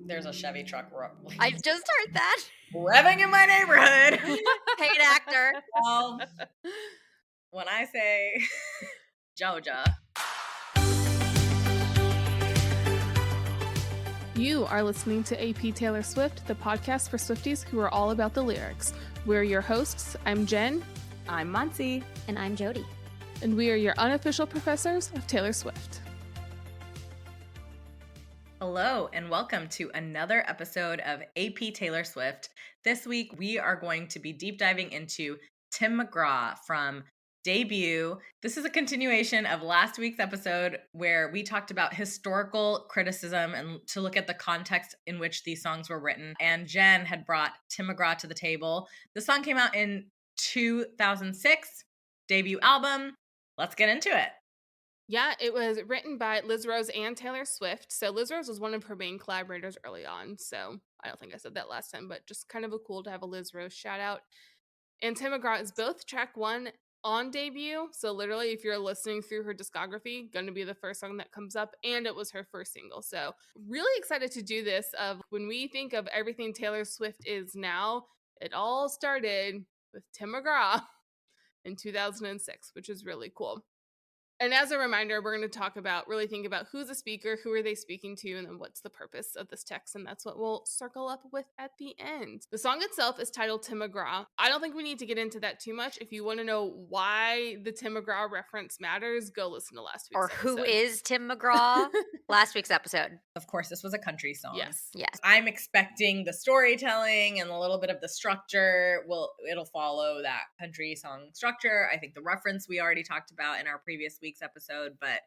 There's a Chevy truck I just heard that. revving in my neighborhood. Paid actor. Well, when I say Georgia. You are listening to AP Taylor Swift, the podcast for Swifties who are all about the lyrics. We're your hosts. I'm Jen. I'm Muncie. And I'm Jody. And we are your unofficial professors of Taylor Swift. Hello, and welcome to another episode of AP Taylor Swift. This week, we are going to be deep diving into Tim McGraw from Debut. This is a continuation of last week's episode where we talked about historical criticism and to look at the context in which these songs were written. And Jen had brought Tim McGraw to the table. The song came out in 2006, debut album. Let's get into it. Yeah, it was written by Liz Rose and Taylor Swift. So Liz Rose was one of her main collaborators early on. So I don't think I said that last time, but just kind of cool to have a Liz Rose shout out. And Tim McGraw is both track one on Debut. So literally, if you're listening through her discography, going to be the first song that comes up. And it was her first single. So really excited to do this. Of when we think of everything Taylor Swift is now, it all started with Tim McGraw in 2006, which is really cool. And as a reminder, we're going to really think about who's the speaker, who are they speaking to, and then what's the purpose of this text. And that's what we'll circle up with at the end. The song itself is titled Tim McGraw. I don't think we need to get into that too much. If you want to know why the Tim McGraw reference matters, go listen to last week's episode. Or who is Tim McGraw? Last week's episode. Of course, this was a country song. Yes. I'm expecting the storytelling and a little bit of the structure. It'll follow that country song structure. I think the reference we already talked about in our previous week's episode, but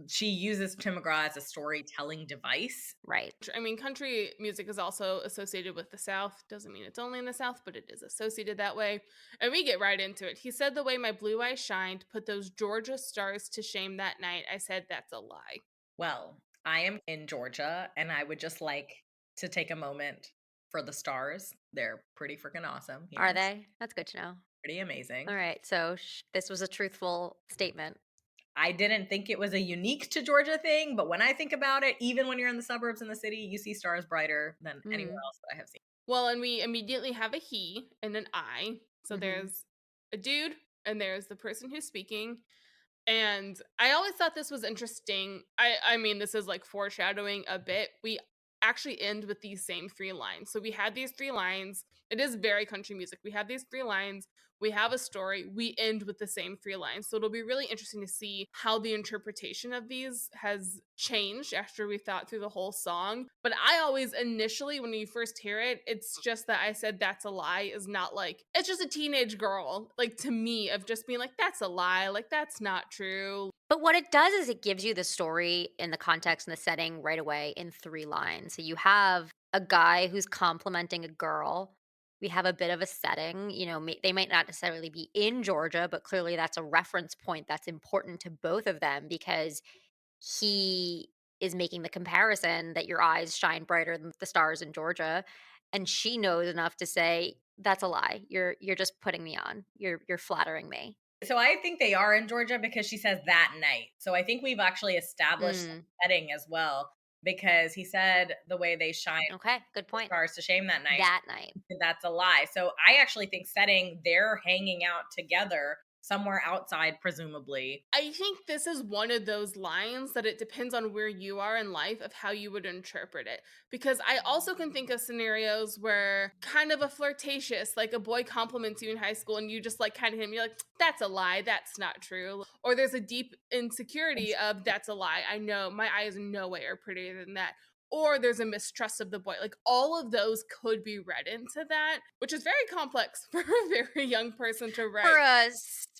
she uses Tim McGraw as a storytelling device. Right. I mean, country music is also associated with the South. Doesn't mean it's only in the South, but it is associated that way. And we get right into it. He said, "The way my blue eyes shined, put those Georgia stars to shame that night. I said, that's a lie." Well, I am in Georgia, and I would just like to take a moment for the stars. They're pretty freaking awesome. Here. Are they? That's good to know. Pretty amazing. All right. So this was a truthful statement. I didn't think it was a unique to Georgia thing, but when I think about it, even when you're in the suburbs in the city, you see stars brighter than anywhere else that I have seen. Well, and we immediately have a he and an I. So there's a dude and there's the person who's speaking. And I always thought this was interesting. I mean, this is like foreshadowing a bit. We actually end with these same three lines. So we had these three lines. It is very country music. We have these three lines. We have a story. We end with the same three lines. So it'll be really interesting to see how the interpretation of these has changed after we thought through the whole song. But I always initially, when you first hear it, it's just that I said that's a lie is not like, it's just a teenage girl, like to me, of just being like, that's a lie. Like, that's not true. But what it does is it gives you the story in the context and the setting right away in three lines. So you have a guy who's complimenting a girl. We have a bit of a setting, they might not necessarily be in Georgia, but clearly that's a reference point that's important to both of them because he is making the comparison that your eyes shine brighter than the stars in Georgia. And she knows enough to say, that's a lie. You're just putting me on. You're flattering me. So I think they are in Georgia because she says that night. So I think we've actually established the setting as well. Because he said the way they shine. Okay, good point. Stars to shame that night. That night. That's a lie. So I actually think setting they're hanging out together somewhere outside, presumably. I think this is one of those lines that it depends on where you are in life of how you would interpret it. Because I also can think of scenarios where kind of a flirtatious, like a boy compliments you in high school and you just like kind of him, you're like, that's a lie, that's not true. Or there's a deep insecurity of that's a lie. I know my eyes in no way are prettier than that. Or there's a mistrust of the boy. Like all of those could be read into that, which is very complex for a very young person to write. For a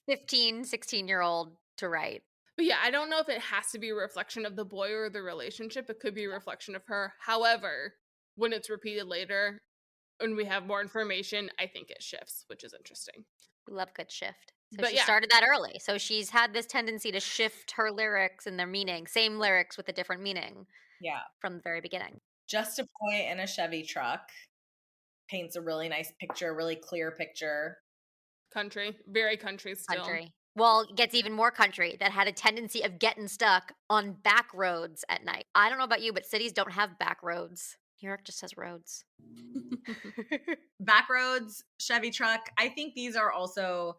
15, 16-year-old to write. But yeah, I don't know if it has to be a reflection of the boy or the relationship. It could be a reflection of her. However, when it's repeated later, when we have more information, I think it shifts, which is interesting. We love good shift. So she started that early. So she's had this tendency to shift her lyrics and their meaning. Same lyrics with a different meaning. Yeah. From the very beginning. Just a boy in a Chevy truck paints a really nice picture, really clear picture. Country. Very country still. Country. Well, it gets even more country that had a tendency of getting stuck on back roads at night. I don't know about you, but cities don't have back roads. New York just has roads. Back roads, Chevy truck. I think these are also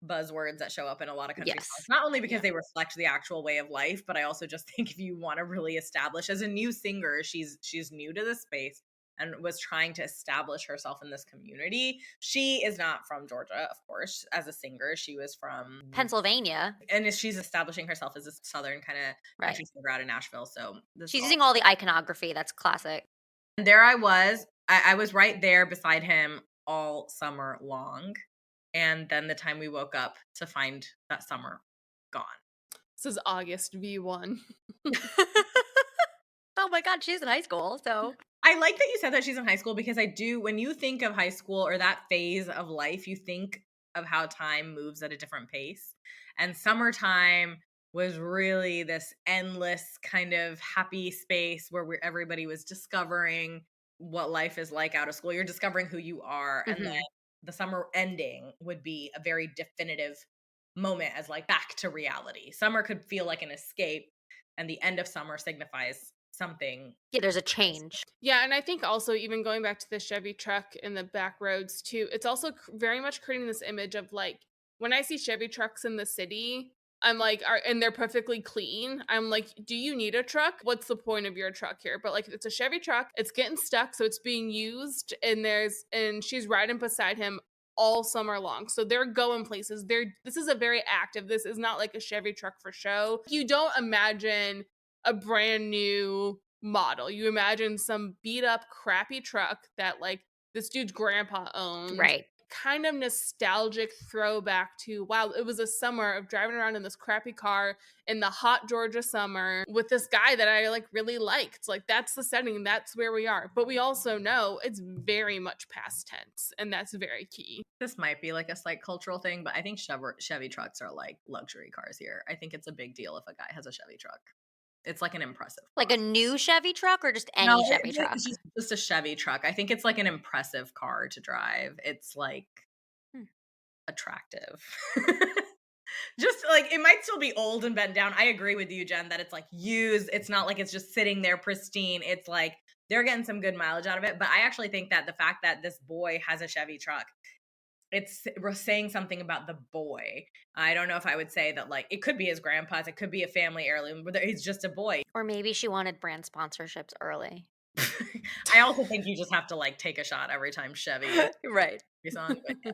buzzwords that show up in a lot of country songs, Yes. not only because Yeah. they reflect the actual way of life, but I also just think if you want to really establish as a new singer, she's new to this space and was trying to establish herself in this community. She is not from Georgia, of course. As a singer, she was from, Pennsylvania, and she's establishing herself as a southern kind of right. country singer out of Nashville. So this She's all, using all the iconography, that's classic. and there I was. I was right there beside him all summer long. And then the time we woke up to find that summer gone. This is August V1. Oh my god, she's in high school, so I like that you said that she's in high school because I do, when you think of high school or that phase of life, you think of how time moves at a different pace. And summertime was really this endless kind of happy space where everybody was discovering what life is like out of school. You're discovering who you are. And then Mhm. the summer ending would be a very definitive moment as like back to reality. Summer could feel like an escape, and the end of summer signifies something. Yeah, there's a change. Yeah, and I think also even going back to the Chevy truck and the back roads too, it's also very much creating this image of like when I see Chevy trucks in the city, I'm like, and they're perfectly clean. I'm like, do you need a truck? What's the point of your truck here? But like, it's a Chevy truck. It's getting stuck, so it's being used, and she's riding beside him all summer long. So they're going places. This is a very active. This is not like a Chevy truck for show. You don't imagine a brand new model. You imagine some beat up, crappy truck that like this dude's grandpa owned. Right. Kind of nostalgic throwback to wow, it was a summer of driving around in this crappy car in the hot Georgia summer with this guy that I like really liked. Like that's the setting, that's where we are. But we also know it's very much past tense, and that's very key. This might be like a slight cultural thing, but I think Chevy trucks are like luxury cars here. I think it's a big deal if a guy has a Chevy truck. It's like an impressive Like car. a new Chevy truck or just No, any Chevy it's truck? just a Chevy truck. I think it's like an impressive car to drive. It's like Hmm. attractive. Just like it might still be old and bent down. I agree with you, Jen, that it's like used. It's not like it's just sitting there pristine. It's like they're getting some good mileage out of it. But I actually think that the fact that this boy has a Chevy truck, we're saying something about the boy. I don't know if I would say that like it could be his grandpa's, it could be a family heirloom, but he's just a boy. Or maybe she wanted brand sponsorships early. I also think you just have to like take a shot every time Chevy is Right. a song. But yeah.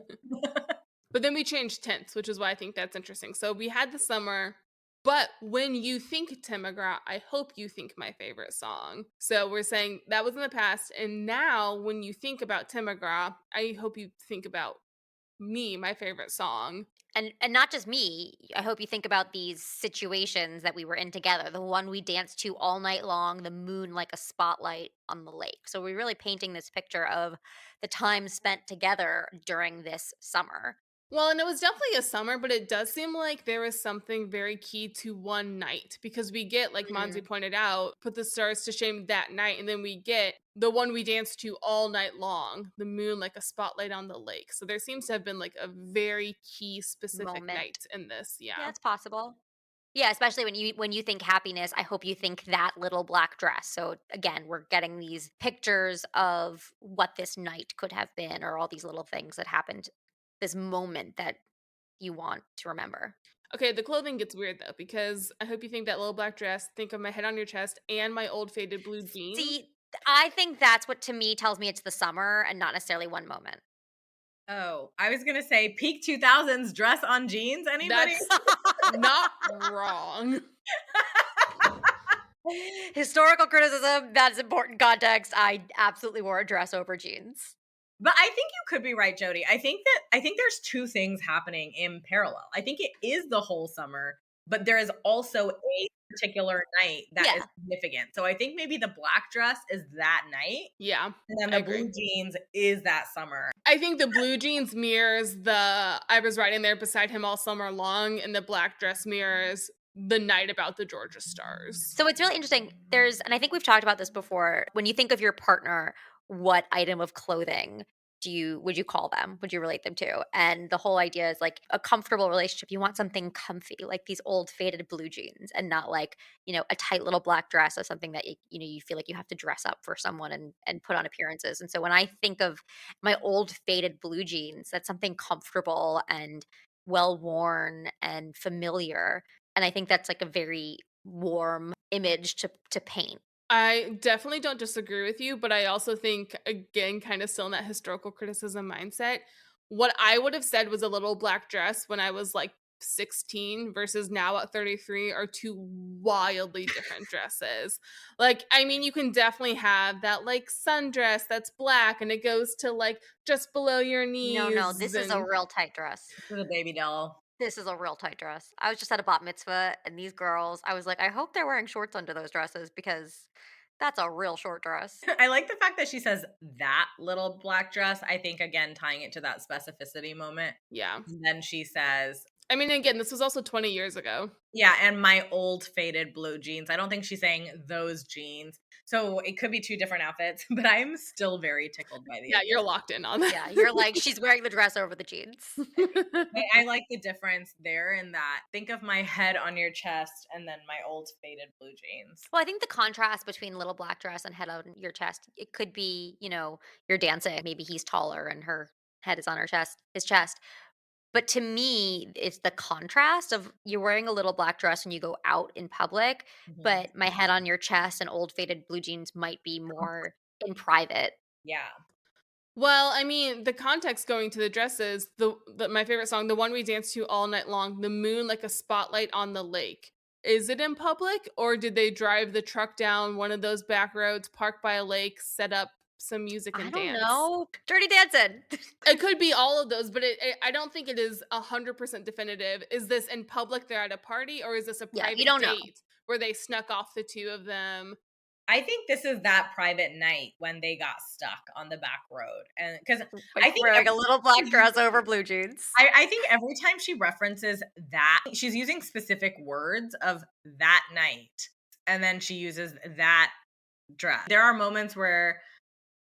But then we changed tense, which is why I think that's interesting. So we had the summer, but when you think Tim McGraw, I hope you think my favorite song. So we're saying that was in the past. And now when you think about Tim McGraw, I hope you think about me, my favorite song. And not just me. I hope you think about these situations that we were in together. The one we danced to all night long, the moon like a spotlight on the lake. So we're really painting this picture of the time spent together during this summer. Well, and it was definitely a summer, but it does seem like there was something very key to one night because we get, like Monzi Mhm. pointed out, put the stars to shame that night, and then we get the one we danced to all night long, the moon like a spotlight on the lake. So there seems to have been like a very key specific Moment. night in this. Yeah, Yeah. it's possible. Yeah, especially when you think happiness, I hope you think that little black dress. So again, we're getting these pictures of what this night could have been or all these little things that happened, this moment that you want to remember. Okay, the clothing gets weird though, because I hope you think that little black dress, think of my head on your chest and my old faded blue jeans. See, I think that's what to me tells me it's the summer and not necessarily one moment. Oh, I was gonna say peak 2000s dress on jeans. Anybody? That's not wrong. Historical criticism, that's important context. I absolutely wore a dress over jeans. But I think you could be right, Jody. I think there's two things happening in parallel. I think it is the whole summer, but there is also a particular night that is Yeah. significant. So I think maybe the black dress is that night, Yeah, and then I the blue agree. jeans is that summer. I think the blue jeans mirrors the I was riding there beside him all summer long, and the black dress mirrors the night about the Georgia stars. So it's really interesting. And I think we've talked about this before. When you think of your partner, what item of clothing would you call them? Would you relate them to? And the whole idea is like a comfortable relationship. You want something comfy, like these old faded blue jeans, and not like, a tight little black dress or something that you feel like you have to dress up for someone and put on appearances. And so when I think of my old faded blue jeans, that's something comfortable and well worn and familiar. And I think that's like a very warm image to paint. I definitely don't disagree with you, but I also think, again, kind of still in that historical criticism mindset, what I would have said was a little black dress when I was like 16 versus now at 33 are two wildly different dresses. Like, I mean, you can definitely have that like sundress that's black and it goes to like just below your No, no, knees this is a and real tight dress. For the baby doll. This is a real tight dress. I was just at a bat mitzvah, and these girls, I was like, I hope they're wearing shorts under those dresses because that's a real short dress. I like the fact that she says that little black dress. I think, again, tying it to that specificity moment. yeah. And then she says, I mean, again, this was also 20 years ago. yeah, and my old faded blue jeans. I don't think she's saying those jeans. So it could be two different outfits, but I'm still very tickled by the Yeah, idea. you're locked in on that. Yeah, you're like, she's wearing the dress over the jeans. I like the difference there in that. Think of my head on your chest and then my old faded blue jeans. Well, I think the contrast between little black dress and head on your chest, it could be, you're dancing. Maybe he's taller and her head is on his chest. But to me, it's the contrast of you're wearing a little black dress when you go out in public, Mhm. but my head on your chest and old faded blue jeans might be more in private. Yeah. Well, I mean, the context going to the dresses, my favorite song, the one we danced to all night long, "The Moon Like a Spotlight on the Lake." Is it in public or did they drive the truck down one of those back roads, park by a lake, set up some music I and don't dance? know. Dirty Dancing. It could be all of those, but I don't think it is 100% definitive. Is this in public? They're at a party, or is this a Yeah, you private don't know. date where they snuck off the two of them? I think this is that private night when they got stuck on the back road. And because Like I think wearing a little black dress over blue jeans. I think every time she references that, she's using specific words of that night. And then she uses that dress. There are moments where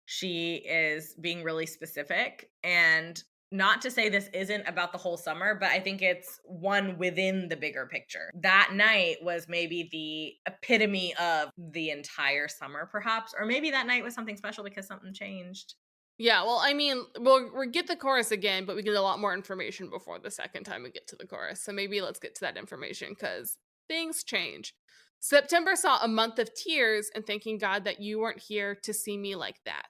she is being really specific, and not to say this isn't about the whole summer, but I think it's one within the bigger picture. That night was maybe the epitome of the entire summer, perhaps, or maybe that night was something special because something changed. Yeah, well, I mean, we'll get the chorus again, but we get a lot more information before the second time we get to the chorus. So maybe let's get to that information because things change. September saw a month of tears and thanking God that you weren't here to see me like that.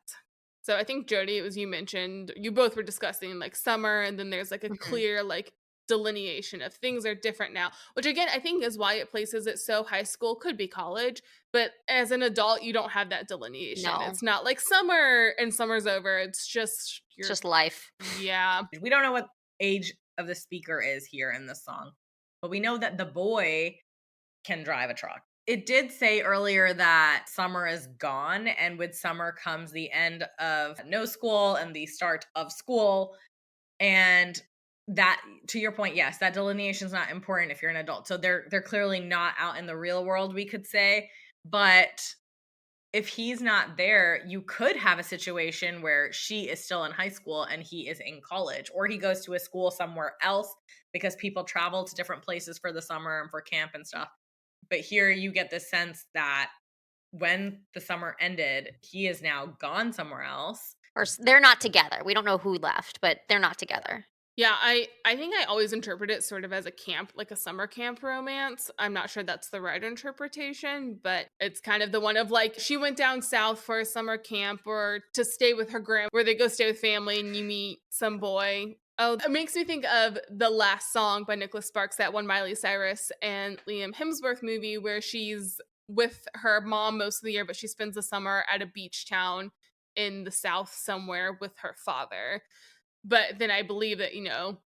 So I think Jody, it was you mentioned, you both were discussing like summer, and then there's like a Mhm. clear like delineation of things are different now, which again I think is why it places it so high school, could be college, but as an adult you don't have that delineation. No, It's not like summer and summer's over. It's just it's you're just life. yeah. We don't know what age of the speaker is here in this song, but we know that the boy can drive a truck. It did say earlier that summer is gone, and with summer comes the end of no school and the start of school. And that, to your point, yes, that delineation is not important if you're an adult. So they're clearly not out in the real world, we could say. But if he's not there, you could have a situation where she is still in high school and he is in college, or he goes to a school somewhere else because people travel to different places for the summer and for camp and stuff. But here you get the sense that when the summer ended, he is now gone somewhere else. They're not together. We don't know who left, but they're not together. Yeah, I think I always interpret it sort of as a camp, like a summer camp romance. I'm not sure that's the right interpretation, but it's kind of the one of like she went down south for a summer camp or to stay with her grandma, where they go stay with family and you meet some boy. Oh, it makes me think of the last song by Nicholas Sparks, that one Miley Cyrus and Liam Hemsworth movie where she's with her mom most of the year, but she spends the summer at a beach town in the south somewhere with her father. But then I believe that,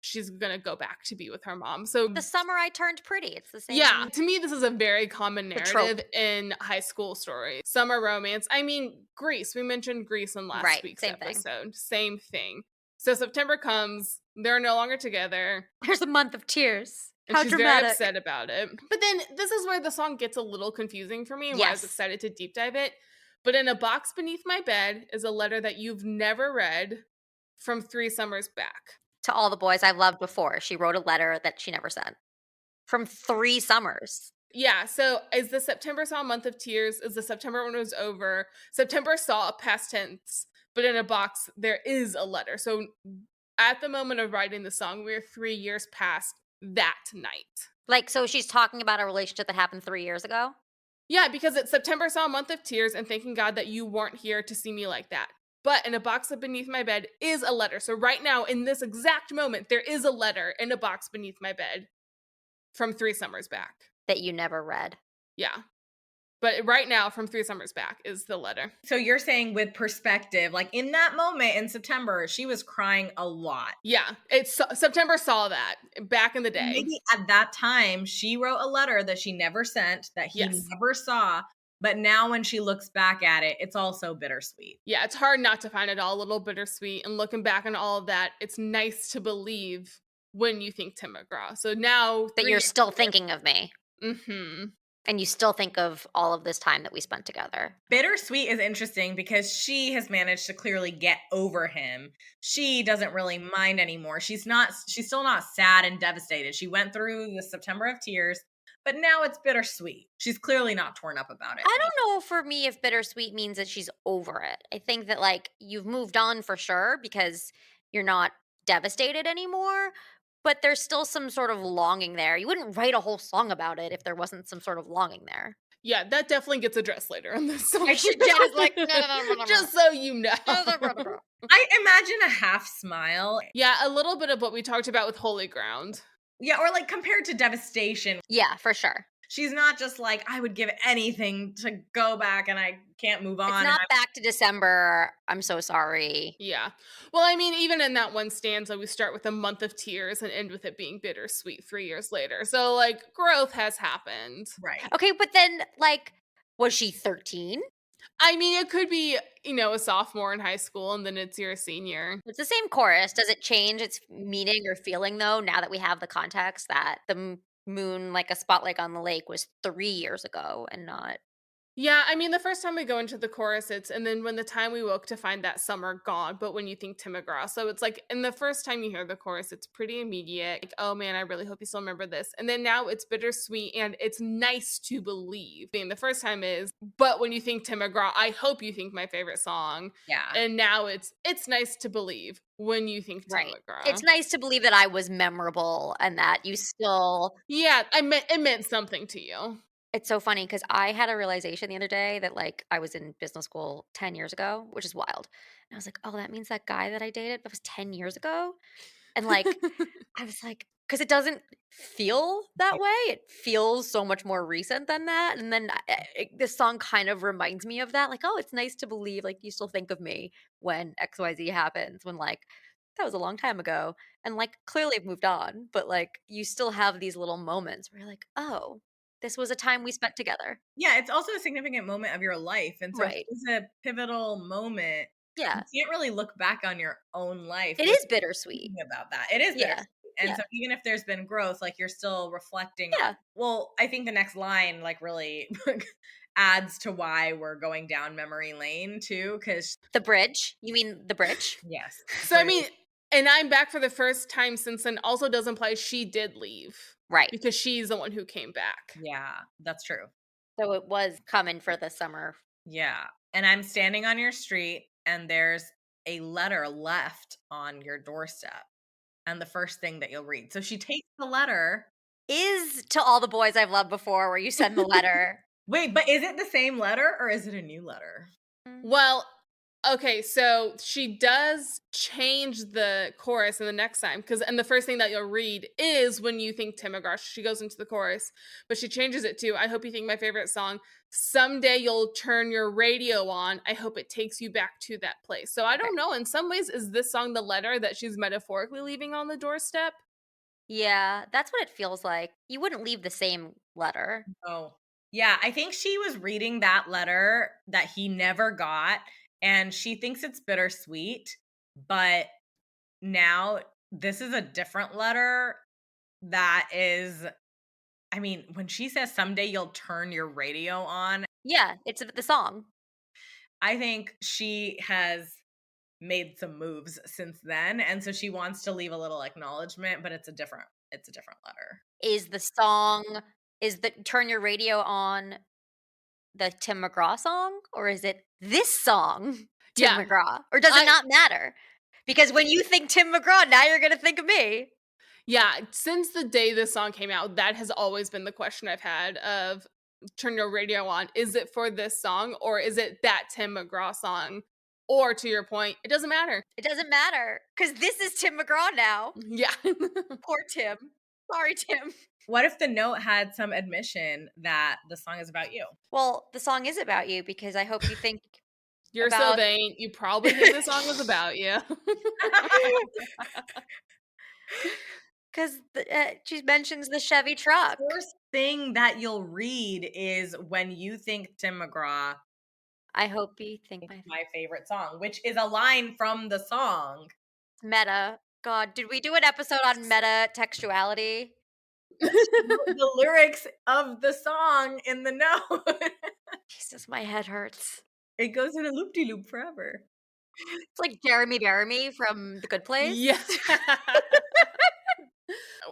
she's gonna go back to be with her mom. So The summer I turned pretty. It's the same. yeah, to me, this is a very common The trope. narrative in high school stories. Summer romance. I mean, Grease. We mentioned Grease in last Right, week's same thing. episode. Same thing. So September comes, they're no longer together, There's a month of tears. and How she's dramatic. very upset about it. But then this is where the song gets a little confusing for me, and why I was Yes. excited to deep dive it. But in a box beneath my bed is a letter that you've never read, from 3 summers back. To all the boys I've loved before, she wrote a letter that she never sent. From 3 summers. Yeah, so is the September saw a month of tears? Is the September when it was over? September saw past tense, but in a box there is a letter. So at the moment of writing the song, we're 3 years past that night. Like, so she's talking about a relationship that happened 3 years ago? Yeah, because it's September saw a month of tears and thanking God that you weren't here to see me like that. But in a box up beneath my bed is a letter. So right now, in this exact moment, there is a letter in a box beneath my bed from 3 summers back. That you never read. Yeah. But right now, from 3 summers back is the letter. So you're saying with perspective, like in that moment in September, she was crying a lot. Yeah, it's September saw that back in the day. Maybe at that time she wrote a letter that she never sent, that he Yes. never saw, but now when she looks back at it, it's also bittersweet. Yeah, it's hard not to find it all a little bittersweet. And looking back on all of that, it's nice to believe when you think Tim McGraw. So now That you're still thinking of me. Mm-hmm. And you still think of all of this time that we spent together. Bittersweet is interesting because she has managed to clearly get over him. She doesn't really mind anymore. She's still not sad and devastated. She went through the September of tears, but now it's bittersweet. She's clearly not torn up about it. I don't know for me if bittersweet means that she's over it. I think that, like, you've moved on for sure because you're not devastated anymore, but there's still some sort of longing there. You wouldn't write a whole song about it if there wasn't some sort of longing there. Yeah, that definitely gets addressed later in this song. I should Jen is like, no. Just so you know. I imagine a half smile. Yeah, a little bit of what we talked about with Holy Ground. Yeah, or like compared to devastation. Yeah, for sure. She's not just like, I would give anything to go back and I can't move on. It's not back to December. I'm so sorry. Yeah. Well, I mean, even in that one stanza, we start with a month of tears and end with it being bittersweet 3 years later. So, like, growth has happened. Right. Okay, but then, like, was she 13? I mean, it could be, a sophomore in high school and then it's your senior. It's the same chorus. Does it change its meaning or feeling, though, now that we have the context that the moon, like a spotlight on the lake, was 3 years ago and not. Yeah, I mean, the first time we go into the chorus, and then when the time we woke to find that summer gone, but when you think Tim McGraw. So it's like, in the first time you hear the chorus, it's pretty immediate. Like, oh man, I really hope you still remember this. And then now it's bittersweet and it's nice to believe. I mean, the first time is, but when you think Tim McGraw, I hope you think my favorite song. Yeah. And now it's nice to believe when you think Tim McGraw. It's nice to believe that I was memorable and that you still. Yeah, it meant something to you. It's so funny because I had a realization the other day that, like, I was in business school 10 years ago, which is wild. And I was like, oh, that means that guy that I dated, that was 10 years ago. And, like, I was like, because it doesn't feel that way. It feels so much more recent than that. And then this song kind of reminds me of that. Like, oh, it's nice to believe, like, you still think of me when XYZ happens, when, like, that was a long time ago. And, like, clearly I've moved on, but, like, you still have these little moments where you're like, oh, this was a time we spent together. Yeah, it's also a significant moment of your life. And so Right. it's a pivotal moment. Yeah. You can't really look back on your own life. It is bittersweet. thinking about that. It is Yeah. bittersweet. And Yeah. so even if there's been growth, like you're still reflecting. Yeah. Well, I think the next line like really adds to why we're going down memory lane too. Cause The bridge? You mean the bridge? yes. So, I mean, and I'm back for the first time since then also does imply she did leave. Right. Because she's the one who came back. Yeah, that's true. So it was coming for the summer. Yeah. And I'm standing on your street and there's a letter left on your doorstep. And the first thing that you'll read. So she takes the letter. Is to all the boys I've loved before where you send the letter. Wait, but is it the same letter or is it a new letter? Well, okay, so she does change the chorus in the next time and the first thing that you'll read is when you think Tim McGraw. She goes into the chorus, but she changes it to I hope you think my favorite song. Someday you'll turn your radio on. I hope it takes you back to that place. So I don't know. In some ways, is this song the letter that she's metaphorically leaving on the doorstep? Yeah, that's what it feels like. You wouldn't leave the same letter. Oh, yeah. I think she was reading that letter that he never got, and she thinks it's bittersweet. But now this is a different letter that is, I mean, when she says someday you'll turn your radio on, Yeah, it's the song. I think she has made some moves since then, and so she wants to leave a little acknowledgement, but it's a different letter. Is the Turn Your Radio On the Tim McGraw song, or is it this song, Tim Yeah. McGraw? Or does it I not matter? Because when you think Tim McGraw, now you're gonna think of me. Yeah, since the day this song came out, that has always been the question I've had of turn your radio on. Is it for this song or is it that Tim McGraw song? Or to your point, it doesn't matter. It doesn't matter because this is Tim McGraw now. Yeah. Poor Tim. Sorry, Tim. What if the note had some admission that the song is about you? Well, the song is about you because I hope you think You're so about vain. You probably think the song was about you. because she mentions the Chevy truck. First thing that you'll read is when you think Tim McGraw I hope you think is my my favorite song, which is a line from the song. meta. God, did we do an episode on meta textuality? The lyrics of the song in the note. Jesus, my head hurts. It goes in a loop-de-loop forever. It's like Jeremy from The Good Place. Yeah.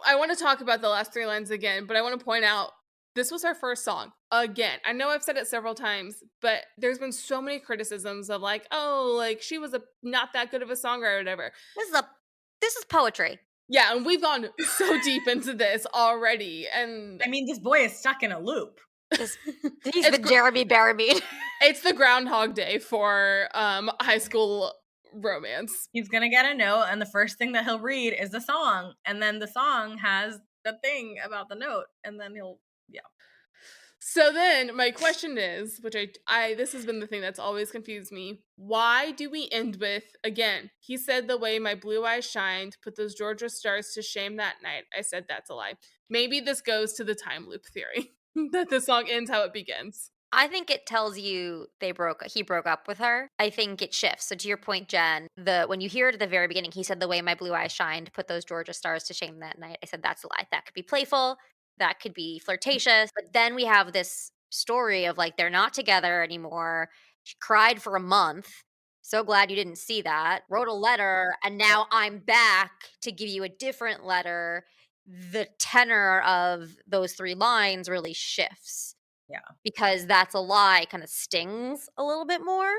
I want to talk about the last three lines again, but I want to point out this was her first song. Again, I know I've said it several times, but there's been so many criticisms of like, oh, like she was not that good of a songwriter or whatever. This is poetry. Yeah, and we've gone so deep into this already, and I mean, this boy is stuck in a loop. He's It's been Jeremy Bearmead. it's the Groundhog Day for high school romance. He's gonna get a note, and the first thing that he'll read is the song, and then the song has the thing about the note, and then So then my question is, which I this has been the thing that's always confused me. Why do we end with again, he said the way my blue eyes shined, put those Georgia stars to shame that night. I said that's a lie. Maybe this goes to the time loop theory. That the song ends how it begins. I think it tells you he broke up with her. I think it shifts. So to your point, Jen, when you hear it at the very beginning, he said the way my blue eyes shined, put those Georgia stars to shame that night. I said that's a lie. That could be playful, that could be flirtatious. But then we have this story of like they're not together anymore. She cried for a month. So glad you didn't see that. Wrote a letter, and now I'm back to give you a different letter. The tenor of those three lines really shifts yeah. because that's a lie kind of stings a little bit more.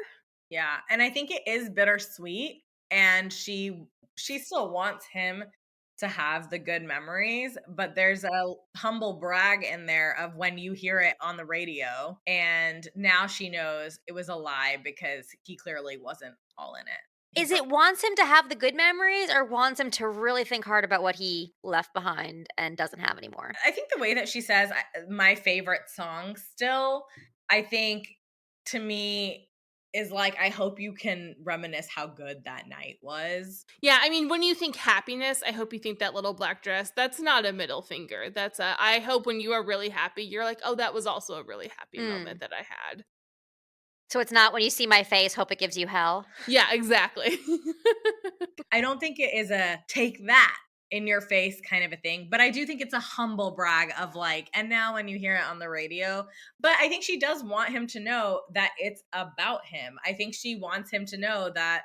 Yeah, and I think it is bittersweet, and she still wants him to have the good memories, but there's a humble brag in there of when you hear it on the radio, and now she knows it was a lie because he clearly wasn't all in it. Is it wants him to have the good memories or wants him to really think hard about what he left behind and doesn't have anymore? I think the way that she says my favorite song still, I think to me is like, I hope you can reminisce how good that night was. Yeah, I mean, when you think happiness, I hope you think that little black dress. That's not a middle finger. That's I hope when you are really happy, you're like, oh, that was also a really happy moment that I had. So it's not when you see my face, hope it gives you hell. Yeah, exactly. I don't think it is a take that in your face kind of a thing, but I do think it's a humble brag of like, and now when you hear it on the radio, but I think she does want him to know that it's about him. I think she wants him to know that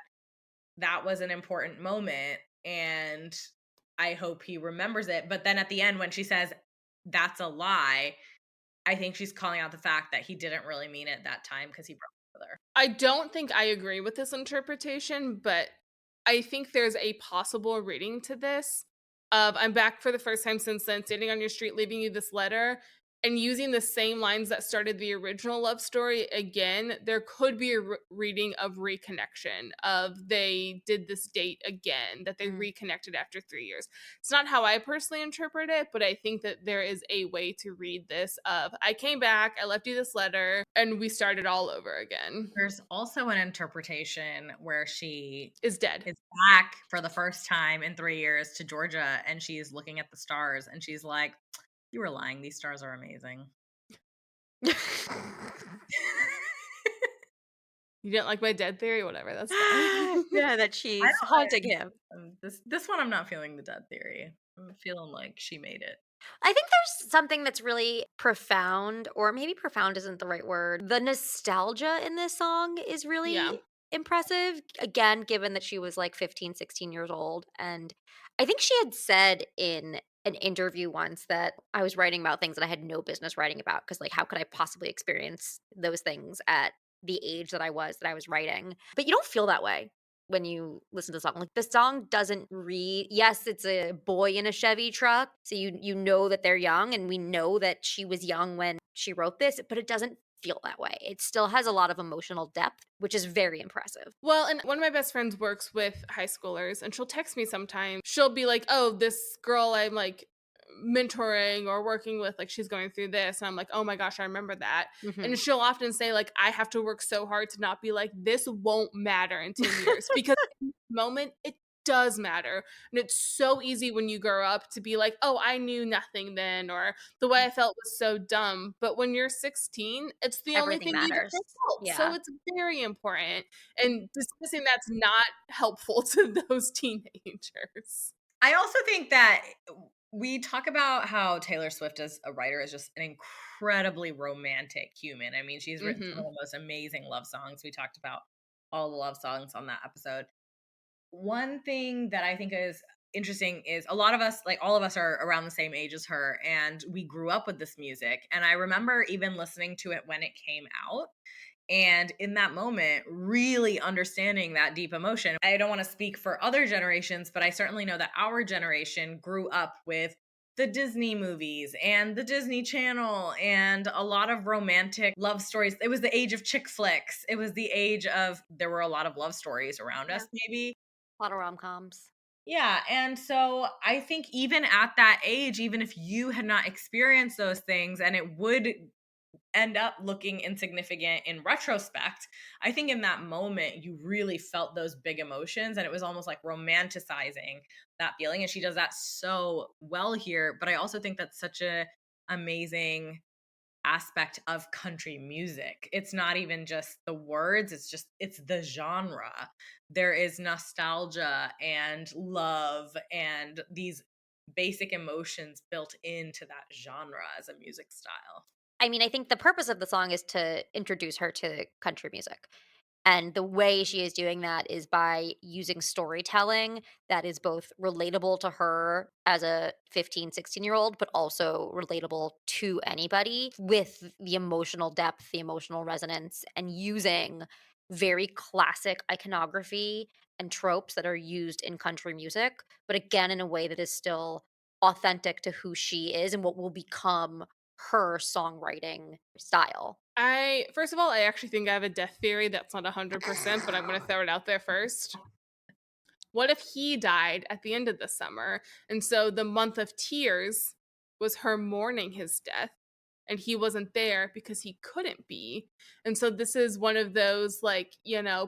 that was an important moment, and I hope he remembers it. But then at the end, when she says that's a lie, I think she's calling out the fact that he didn't really mean it that time because he broke up with her. I don't think I agree with this interpretation, but I think there's a possible reading to this of I'm back for the first time since then, standing on your street, leaving you this letter, and using the same lines that started the original love story again. There could be a reading of reconnection, of they did this date again, that they reconnected after 3 years. It's not how I personally interpret it, but I think that there is a way to read this of I came back, I left you this letter, and we started all over again. There's also an interpretation where she Is dead. is back for the first time in 3 years to Georgia, and she's looking at the stars, and she's like, "You were lying. These stars are amazing." You didn't like my dead theory? Whatever, that's fine. Yeah, that she's I don't haunting him. This one, I'm not feeling the dead theory. I'm feeling like she made it. I think there's something that's really profound, or maybe profound isn't the right word. The nostalgia in this song is really Yeah. impressive, again, given that she was like 15, 16 years old. And I think she had said in an interview once that I was writing about things that I had no business writing about because, like, how could I possibly experience those things at the age that I was writing? But you don't feel that way when you listen to the song. Like, the song doesn't read, yes, it's a boy in a Chevy truck, so you know that they're young, and we know that she was young when she wrote this, but it doesn't feel that way. It still has a lot of emotional depth, which is very impressive. Well, and one of my best friends works with high schoolers, and she'll text me sometimes. She'll be like, "Oh, this girl I'm like mentoring or working with, like she's going through this." And I'm like, "Oh my gosh, I remember that." And Mhm. she'll often say, like, "I have to work so hard to not be like, this won't matter in 10 years." Because in the moment, it does matter. And it's so easy when you grow up to be like, "Oh, I knew nothing then," or "the way I felt was so dumb." But when you're 16, it's the only Everything thing you've matters. ever felt. So Yeah. it's very important. And dismissing that's not helpful to those teenagers. I also think that we talk about how Taylor Swift as a writer is just an incredibly romantic human. I mean, she's written some of Mhm. the most amazing love songs. We talked about all the love songs on that episode. One thing that I think is interesting is a lot of us, like all of us, are around the same age as her, and we grew up with this music. And I remember even listening to it when it came out. And in that moment, really understanding that deep emotion. I don't want to speak for other generations, but I certainly know that our generation grew up with the Disney movies and the Disney Channel and a lot of romantic love stories. It was the age of chick flicks. It was the age of, there were a lot of love stories around Yeah. us, maybe. A lot of rom-coms. Yeah. And so I think even at that age, even if you had not experienced those things and it would end up looking insignificant in retrospect, I think in that moment you really felt those big emotions and it was almost like romanticizing that feeling. And she does that so well here. But I also think that's such a amazing aspect of country music. It's not even just the words, it's the genre. There is nostalgia and love and these basic emotions built into that genre as a music style. I mean, I think the purpose of the song is to introduce her to country music. And the way she is doing that is by using storytelling that is both relatable to her as a 15, 16-year-old, but also relatable to anybody with the emotional depth, the emotional resonance, and using very classic iconography and tropes that are used in country music, but again, in a way that is still authentic to who she is and what will become her songwriting style. I first of all, I actually think I have a death theory that's not 100%, but I'm going to throw it out there first. What if he died at the end of the summer? And so the month of tears was her mourning his death, and he wasn't there because he couldn't be. And so this is one of those, like,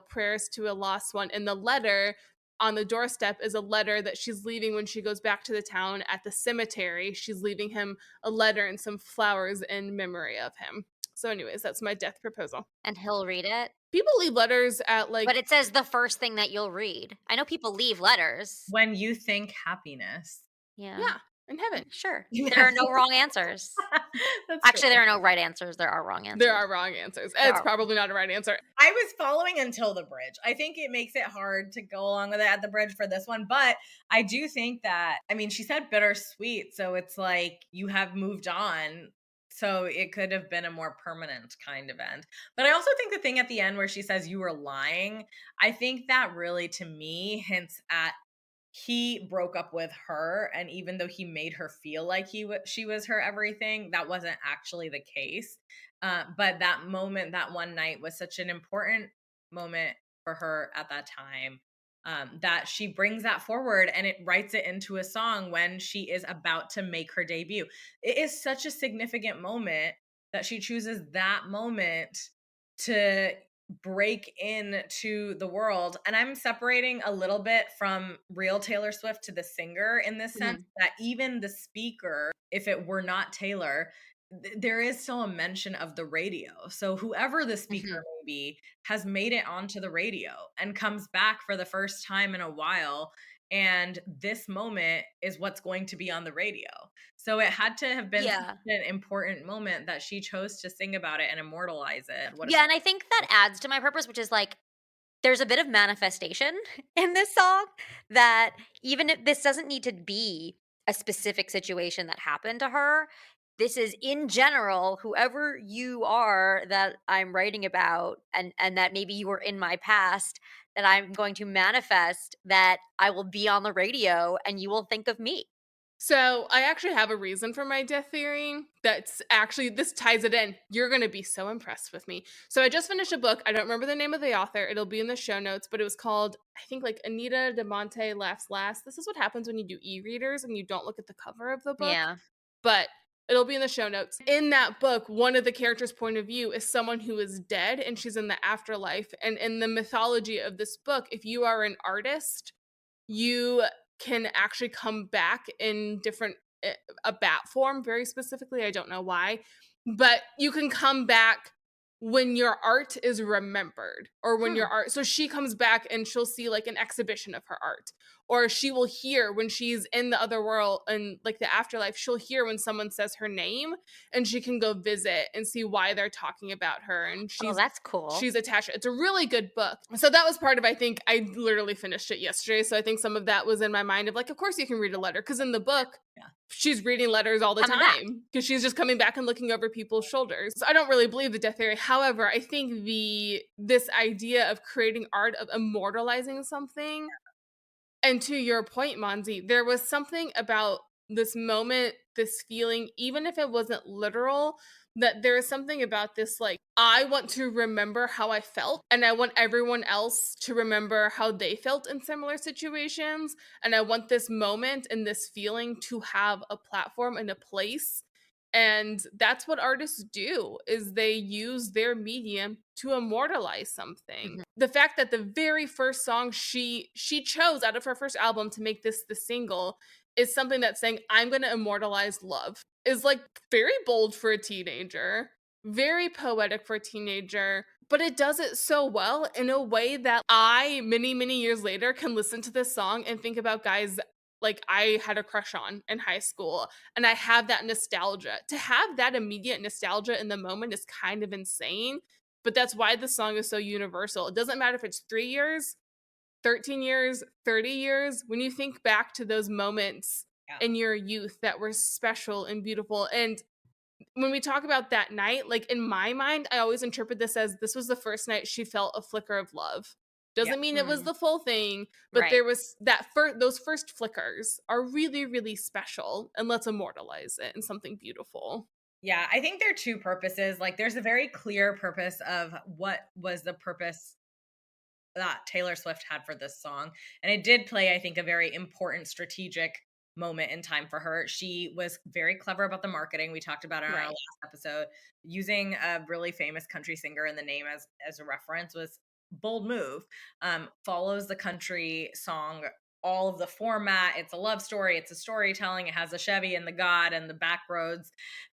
prayers to a lost one. And the letter on the doorstep is a letter that she's leaving when she goes back to the town at the cemetery. She's leaving him a letter and some flowers in memory of him. So, anyways, that's my death proposal. And he'll read it. People leave letters at But like, it says the first thing that you'll read. I know people leave letters. When you think happiness. Yeah. yeah, in heaven. Sure. There are Yes. no wrong answers. That's true. Actually, there are no right answers, there are wrong There answers. are wrong answers. There It's are probably not a right answer. I was following until the bridge. I think it makes it hard to go along with it at the bridge for this one, but I do think that, I mean, she said bittersweet, so it's like you have moved on. So it could have been a more permanent kind of end. But I also think the thing at the end where she says you were lying, I think that really to me hints at he broke up with her, and even though he made her feel like she was her everything, that wasn't actually the case. But that moment, that one night, was such an important moment for her at that time, that she brings that forward and it writes it into a song when she is about to make her debut. It is such a significant moment that she chooses that moment to break into the world. And I'm separating a little bit from real Taylor Swift to the singer in this sense Mhm. that even the speaker, if it were not Taylor, there is still a mention of the radio. So whoever the speaker Mhm. may be has made it onto the radio and comes back for the first time in a while. And this moment is what's going to be on the radio. So it had to have been such Yeah. an important moment that she chose to sing about it and immortalize it. What a Yeah, and I think that adds to my purpose, which is, like, there's a bit of manifestation in this song that even if this doesn't need to be a specific situation that happened to her, this is in general, whoever you are that I'm writing about and that maybe you were in my past, that I'm going to manifest that I will be on the radio and you will think of me. So I actually have a reason for my death theory. That's actually this ties it in. You're gonna be so impressed with me. So I just finished a book. I don't remember the name of the author. It'll be in the show notes, but it was called, I think, like Anita de Monte Laughs Last. This is what happens when you do e-readers and you don't look at the cover of the book. Yeah. But it'll be in the show notes. In that book, one of the characters' point of view is someone who is dead and she's in the afterlife. And in the mythology of this book, if you are an artist, you can actually come back in different a bat form very specifically. I don't know why, but you can come back when your art is remembered or when Hmm. your art, so she comes back and she'll see like an exhibition of her art, or she will hear when she's in the other world and like the afterlife, she'll hear when someone says her name and she can go visit and see why they're talking about her, and Oh, that's cool. she's attached. It's a really good book. So that was part of, I think I literally finished it yesterday. So I think some of that was in my mind of like, of course you can read a letter. Cause in the book, Yeah. she's reading letters all the Coming back. time because she's just coming back and looking over people's shoulders. So I don't really believe the death theory. However, I think this idea of creating art, of immortalizing something, and to your point, Monzi, there was something about this moment, this feeling, even if it wasn't literal, that there is something about this like, I want to remember how I felt, and I want everyone else to remember how they felt in similar situations. And I want this moment and this feeling to have a platform and a place. And that's what artists do, is they use their medium to immortalize something. Mhm. The fact that the very first song she chose out of her first album to make this the single is something that's saying, I'm going to immortalize love, is like very bold for a teenager, very poetic for a teenager, but it does it so well in a way that I, many, many years later, can listen to this song and think about guys like I had a crush on in high school. And I have that nostalgia. To have that immediate nostalgia in the moment is kind of insane, but that's why the song is so universal. It doesn't matter if it's 3 years, 13 years, 30 years. When you think back to those moments Yeah. in your youth that were special and beautiful, and when we talk about that night, like in my mind, I always interpret this as this was the first night she felt a flicker of love. Yeah. Doesn't mean it was Mm. the full thing, but Right. there was that those first flickers are really, really special, and let's immortalize it in something beautiful. Yeah, I think there are two purposes. Like, there's a very clear purpose of what was the purpose that Taylor Swift had for this song. And it did play, I think, a very important strategic moment in time for her. She was very clever about the marketing. We talked about it on our Right. last episode. Using a really famous country singer in the name as a reference was bold move. Follows the country song, all of the format. It's a love story, it's a storytelling, it has a Chevy and the God and the back roads.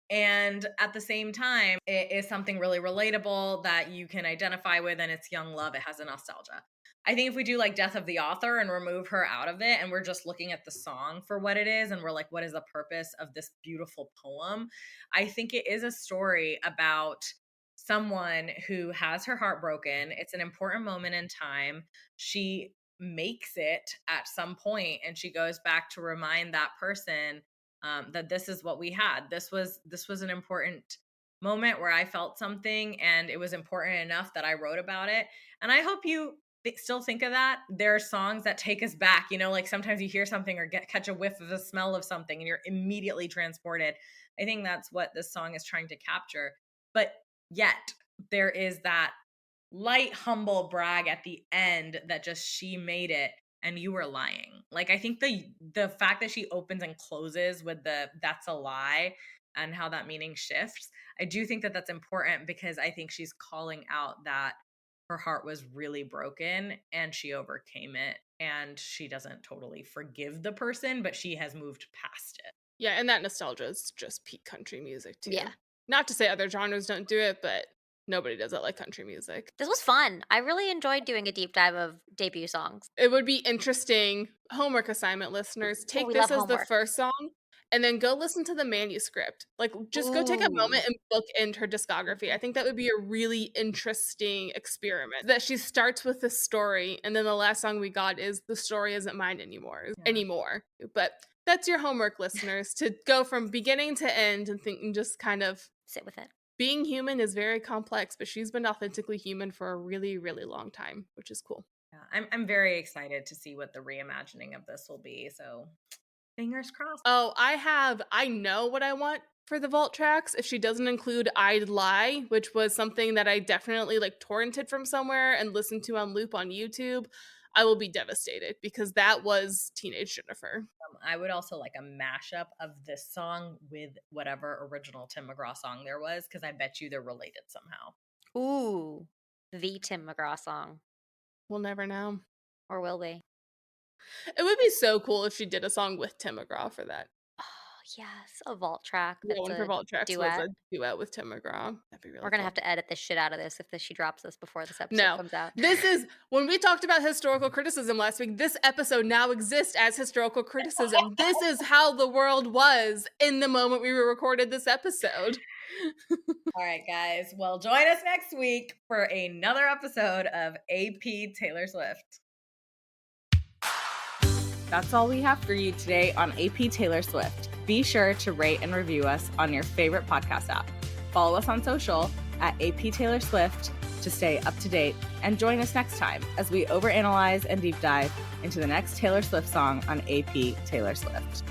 And at the same time, it is something really relatable that you can identify with, and it's young love. It has a nostalgia. I think if we do like Death of the Author and remove her out of it, and we're just looking at the song for what it is, and we're like, what is the purpose of this beautiful poem? I think it is a story about someone who has her heart broken. It's an important moment in time. She makes it at some point, and she goes back to remind that person that this is what we had. This was an important moment where I felt something, and it was important enough that I wrote about it. And I hope you still think of that. There are songs that take us back. Like sometimes you hear something or catch a whiff of the smell of something, and you're immediately transported. I think that's what this song is trying to capture. But yet there is that light, humble brag at the end that just she made it and you were lying. Like, I think the fact that she opens and closes with the that's a lie and how that meaning shifts, I do think that that's important because I think she's calling out that her heart was really broken and she overcame it, and she doesn't totally forgive the person, but she has moved past it. Yeah, and that nostalgia is just peak country music too. Yeah. Not to say other genres don't do it, but nobody does it like country music. This was fun. I really enjoyed doing a deep dive of debut songs. It would be interesting, homework assignment listeners, Oh, take we this love as the homework. first song and then go listen to the manuscript. Like, just go take a moment and bookend her discography. I think that would be a really interesting experiment. That she starts with the story, and then the last song we got is "The Story Isn't Mine Anymore." But that's your homework, listeners, to go from beginning to end and think and just kind of sit with it. Being human is very complex, but she's been authentically human for a really, really long time, which is cool. Yeah, I'm very excited to see what the reimagining of this will be. So fingers crossed. Oh, I know what I want for the vault tracks. If she doesn't include I'd Lie, which was something that I definitely like torrented from somewhere and listened to on loop on YouTube, I will be devastated because that was teenage Jennifer. I would also like a mashup of this song with whatever original Tim McGraw song there was, because I bet you they're related somehow. Ooh, the Tim McGraw song. We'll never know. Or will we? It would be so cool if she did a song with Tim McGraw for that. Oh, yes, a vault track Yeah, that's one of her a vault tracks was duet. a duet with Tim McGraw. That'd be really We're gonna cool. have to edit the shit out of this if she drops this before this episode No, comes out. this is when we talked about historical criticism last week. This episode now exists as historical criticism. This is how the world was in the moment we recorded this episode. All right, guys. Well, join us next week for another episode of AP Taylor Swift. That's all we have for you today on AP Taylor Swift. Be sure to rate and review us on your favorite podcast app. Follow us on social at AP Taylor Swift to stay up to date, and join us next time as we overanalyze and deep dive into the next Taylor Swift song on AP Taylor Swift.